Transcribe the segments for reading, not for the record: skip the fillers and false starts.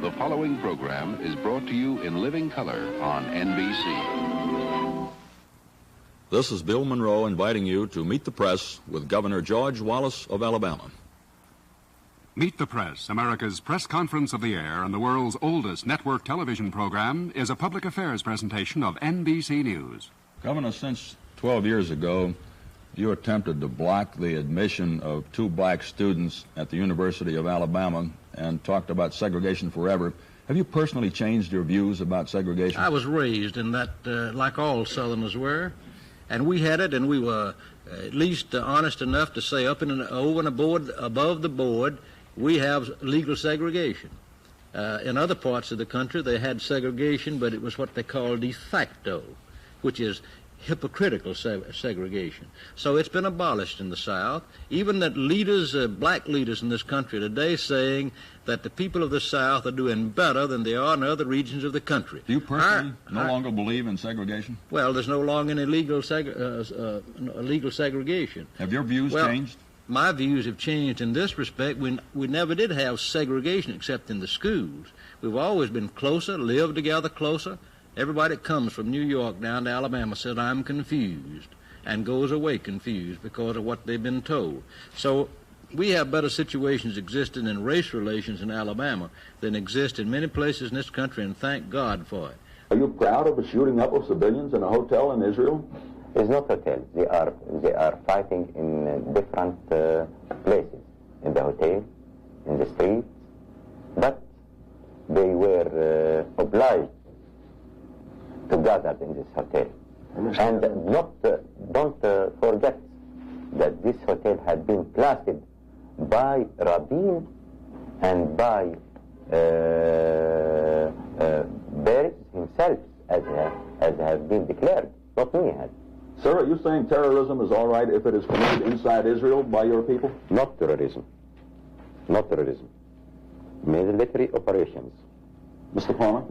The following program is brought to you in living color on NBC. This is Bill Monroe inviting you to meet the press with Governor George Wallace of Alabama. Meet the Press, America's press conference of the air and the world's oldest network television program, is a public affairs presentation of NBC News. Governor, since 12 years ago, you attempted to block the admission of 2 black students at the University of Alabama and talked about segregation forever. Have you personally changed your views about segregation? I was raised in that, like all Southerners were, and we had it, and we were at least honest enough to say over and above the board, we have legal segregation. In other parts of the country, they had segregation, but it was what they call de facto, which is hypocritical segregation. So it's been abolished in the South. Even that leaders, black leaders in this country today, saying that the people of the South are doing better than they are in other regions of the country. Do you personally no longer believe in segregation? Well, there's no longer any legal segregation. Have your views changed? My views have changed in this respect. We never did have segregation except in the schools. We've always been closer, lived together closer. Everybody that comes from New York down to Alabama says, I'm confused, and goes away confused because of what they've been told. So we have better situations existing in race relations in Alabama than exist in many places in this country, and thank God for it. Are you proud of the shooting up of civilians in a hotel in Israel? It's not hotels. They are fighting in different places, in the hotel, in the streets, but they were obliged to gather in this hotel. And don't forget that this hotel had been planted by Rabin and by Beres himself, as have been declared, not me. Sir, are you saying terrorism is all right if it is committed inside Israel by your people? Not terrorism. Not terrorism. Military operations. Mr. Palmer?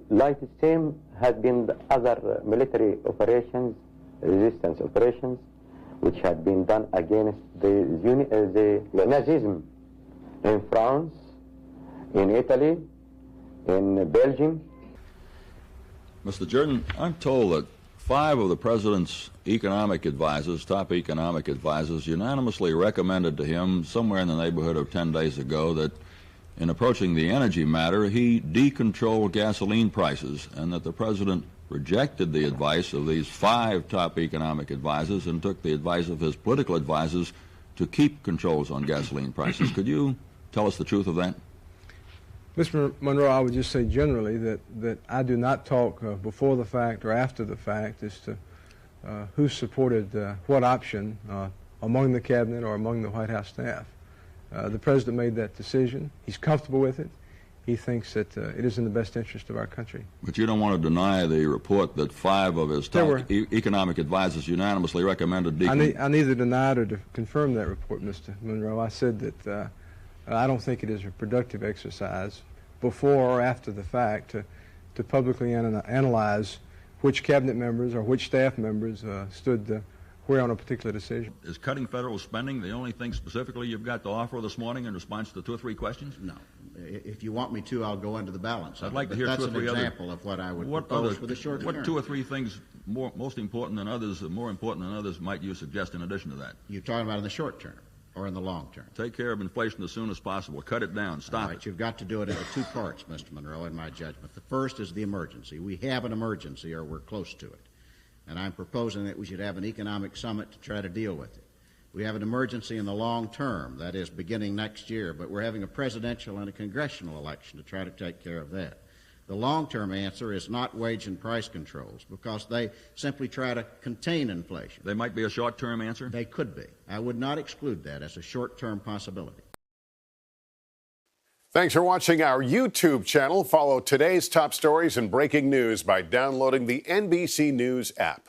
Like the same had been the other military operations, resistance operations, which had been done against the Nazism in France, in Italy, in Belgium. Mr. Jordan, I'm told that 5 of the president's economic advisors, top economic advisors, unanimously recommended to him somewhere in the neighborhood of 10 days ago that in approaching the energy matter, he decontrol gasoline prices, and that the president rejected the advice of these 5 top economic advisors and took the advice of his political advisors to keep controls on gasoline prices. Could you tell us the truth of that? Mr. Monroe, I would just say generally that I do not talk before the fact or after the fact as to who supported what option among the cabinet or among the White House staff. The president made that decision. He's comfortable with it. He thinks that it is in the best interest of our country. But you don't want to deny the report that 5 of his top economic advisors unanimously recommended decontrol. I neither denied or confirmed that report, Mr. Monroe. I said that I don't think it is a productive exercise before or after the fact to publicly analyze which cabinet members or which staff members stood where on a particular decision. Is cutting federal spending the only thing specifically you've got to offer this morning in response to 2 or 3 questions? No. If you want me to, I'll go into the balance. I'd like to hear 2 or 3 That's an example of what I would propose for the short term. What 2 or 3 things most important than others, more important than others, might you suggest in addition to that? You're talking about in the short term or in the long term? Take care of inflation as soon as possible. Cut it down. Stop it. You've got to do it into 2 parts, Mr. Monroe, in my judgment. The first is the emergency. We have an emergency, or we're close to it. And I'm proposing that we should have an economic summit to try to deal with it. We have an emergency in the long term, that is beginning next year, but we're having a presidential and a congressional election to try to take care of that. The long-term answer is not wage and price controls, because they simply try to contain inflation. They might be a short-term answer? They could be. I would not exclude that as a short-term possibility. Thanks for watching our YouTube channel. Follow today's top stories and breaking news by downloading the NBC News app.